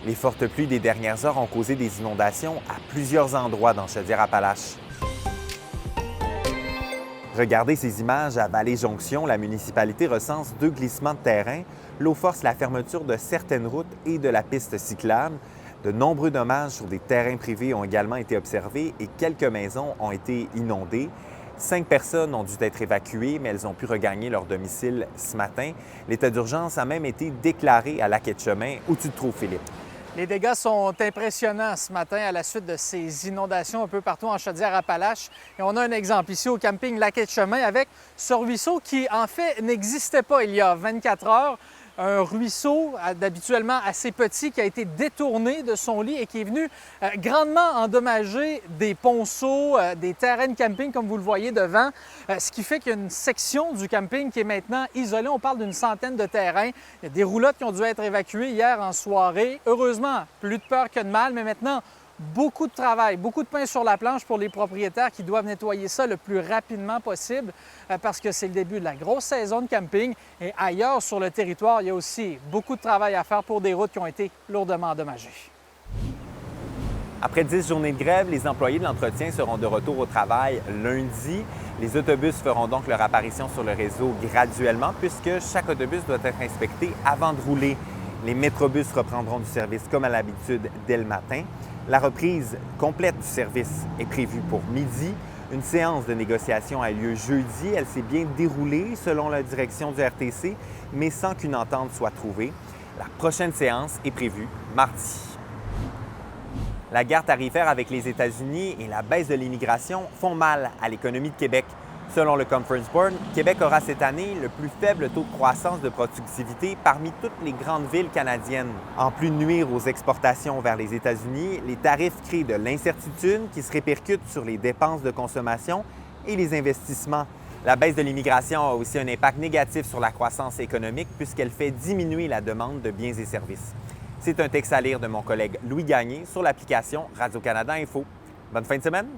Les fortes pluies des dernières heures ont causé des inondations à plusieurs endroits dans Chaudière-Appalaches. Regardez ces images à Vallée-Jonction. La municipalité recense 2 glissements de terrain. L'eau force la fermeture de certaines routes et de la piste cyclable. De nombreux dommages sur des terrains privés ont également été observés et quelques maisons ont été inondées. 5 personnes ont dû être évacuées, mais elles ont pu regagner leur domicile ce matin. L'état d'urgence a même été déclaré à Lac-Etchemin, où tu te trouves, Philippe. Les dégâts sont impressionnants ce matin à la suite de ces inondations un peu partout en Chaudière-Appalaches. Et on a un exemple ici au camping Lac-Etchemin avec ce ruisseau qui, en fait, n'existait pas il y a 24 heures. Un ruisseau d'habituellement assez petit qui a été détourné de son lit et qui est venu grandement endommager des ponceaux, des terrains de camping comme vous le voyez devant, ce qui fait qu'il y a une section du camping qui est maintenant isolée. On parle d'une centaine de terrains. Il y a des roulottes qui ont dû être évacuées hier en soirée. Heureusement, plus de peur que de mal, mais maintenant, beaucoup de travail, beaucoup de pain sur la planche pour les propriétaires qui doivent nettoyer ça le plus rapidement possible parce que c'est le début de la grosse saison de camping. Et ailleurs sur le territoire, il y a aussi beaucoup de travail à faire pour des routes qui ont été lourdement endommagées. Après 10 journées de grève, les employés de l'entretien seront de retour au travail lundi. Les autobus feront donc leur apparition sur le réseau graduellement puisque chaque autobus doit être inspecté avant de rouler. Les métrobus reprendront du service comme à l'habitude dès le matin. La reprise complète du service est prévue pour midi. Une séance de négociation a lieu jeudi. Elle s'est bien déroulée selon la direction du RTC, mais sans qu'une entente soit trouvée. La prochaine séance est prévue mardi. La guerre tarifaire avec les États-Unis et la baisse de l'immigration font mal à l'économie de Québec. Selon le Conference Board, Québec aura cette année le plus faible taux de croissance de productivité parmi toutes les grandes villes canadiennes. En plus de nuire aux exportations vers les États-Unis, les tarifs créent de l'incertitude qui se répercute sur les dépenses de consommation et les investissements. La baisse de l'immigration a aussi un impact négatif sur la croissance économique puisqu'elle fait diminuer la demande de biens et services. C'est un texte à lire de mon collègue Louis Gagné sur l'application Radio-Canada Info. Bonne fin de semaine!